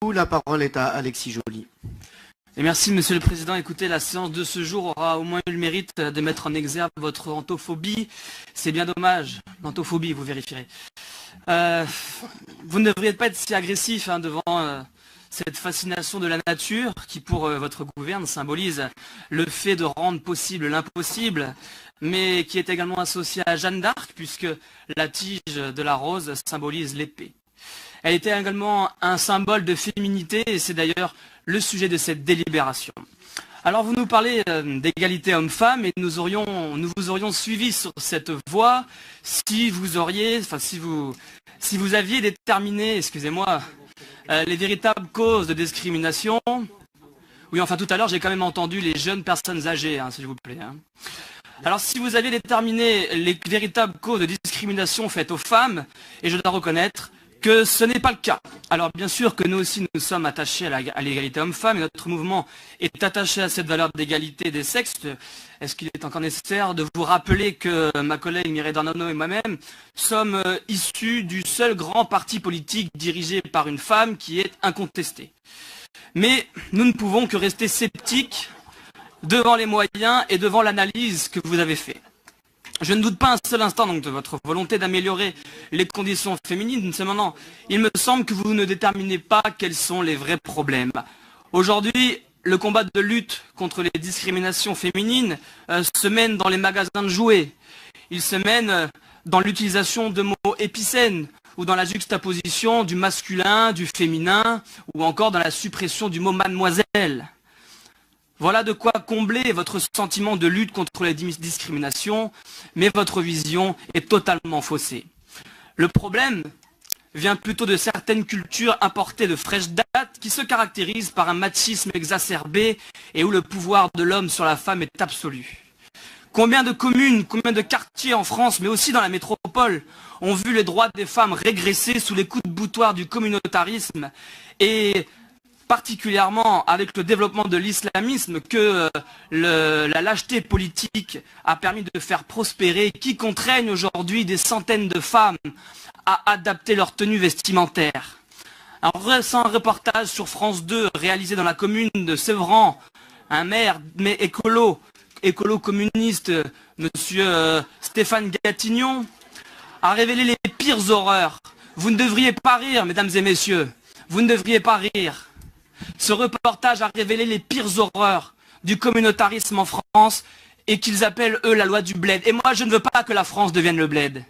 La parole est à Alexis Joly. Et merci Monsieur le Président. Écoutez, la séance de ce jour aura au moins eu le mérite de mettre en exergue votre antophobie. C'est bien dommage, l'antophobie, vous vérifierez. Vous ne devriez pas être si agressif devant cette fascination de la nature qui, pour votre gouverne, symbolise le fait de rendre possible l'impossible, mais qui est également associée à Jeanne d'Arc, puisque la tige de la rose symbolise l'épée. Elle était également un symbole de féminité, et c'est d'ailleurs le sujet de cette délibération. Alors vous nous parlez d'égalité homme-femme, et nous vous aurions suivi sur cette voie si vous aviez déterminé, excusez-moi, les véritables causes de discrimination. Oui, enfin tout à l'heure j'ai quand même entendu les jeunes personnes âgées, s'il vous plaît. Alors si vous aviez déterminé les véritables causes de discrimination faites aux femmes, et je dois reconnaître que ce n'est pas le cas. Alors bien sûr que nous aussi nous sommes attachés à l'égalité homme-femme et notre mouvement est attaché à cette valeur d'égalité des sexes. Est-ce qu'il est encore nécessaire de vous rappeler que ma collègue Mireille Dornano et moi-même sommes issus du seul grand parti politique dirigé par une femme qui est incontestée. Mais nous ne pouvons que rester sceptiques devant les moyens et devant l'analyse que vous avez faite. Je ne doute pas un seul instant donc de votre volonté d'améliorer les conditions féminines. Cependant, il me semble que vous ne déterminez pas quels sont les vrais problèmes. Aujourd'hui, le combat de lutte contre les discriminations féminines se mène dans les magasins de jouets. Il se mène dans l'utilisation de mots épicènes ou dans la juxtaposition du masculin, du féminin ou encore dans la suppression du mot mademoiselle. Voilà de quoi combler votre sentiment de lutte contre les discriminations, mais votre vision est totalement faussée. Le problème vient plutôt de certaines cultures importées de fraîche date qui se caractérisent par un machisme exacerbé et où le pouvoir de l'homme sur la femme est absolu. Combien de communes, combien de quartiers en France, mais aussi dans la métropole, ont vu les droits des femmes régresser sous les coups de boutoir du communautarisme et particulièrement avec le développement de l'islamisme que la lâcheté politique a permis de faire prospérer, qui contraignent aujourd'hui des centaines de femmes à adapter leur tenue vestimentaire. Un récent reportage sur France 2 réalisé dans la commune de Sévran, un maire mais écolo communiste, monsieur Stéphane Gatignon, a révélé les pires horreurs. Vous ne devriez pas rire, mesdames et messieurs, vous ne devriez pas rire. Ce reportage a révélé les pires horreurs du communautarisme en France et qu'ils appellent, eux, la loi du bled. Et moi, je ne veux pas que la France devienne le bled.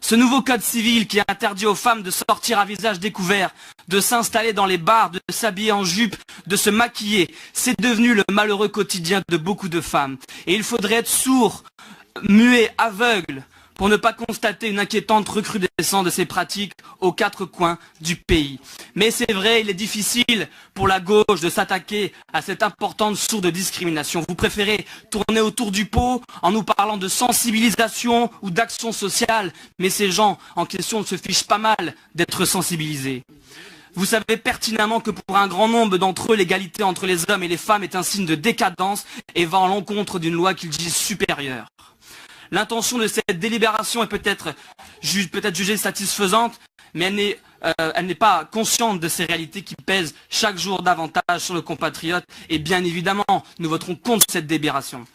Ce nouveau code civil qui interdit aux femmes de sortir à visage découvert, de s'installer dans les bars, de s'habiller en jupe, de se maquiller, c'est devenu le malheureux quotidien de beaucoup de femmes. Et il faudrait être sourd, muet, aveugle, pour ne pas constater une inquiétante recrudescence de ces pratiques aux quatre coins du pays. Mais c'est vrai, il est difficile pour la gauche de s'attaquer à cette importante source de discrimination. Vous préférez tourner autour du pot en nous parlant de sensibilisation ou d'action sociale, mais ces gens en question se fichent pas mal d'être sensibilisés. Vous savez pertinemment que pour un grand nombre d'entre eux, l'égalité entre les hommes et les femmes est un signe de décadence et va à l'encontre d'une loi qu'ils disent supérieure. L'intention de cette délibération est peut-être jugée satisfaisante, mais elle n'est pas consciente de ces réalités qui pèsent chaque jour davantage sur nos compatriotes. Et bien évidemment, nous voterons contre cette délibération.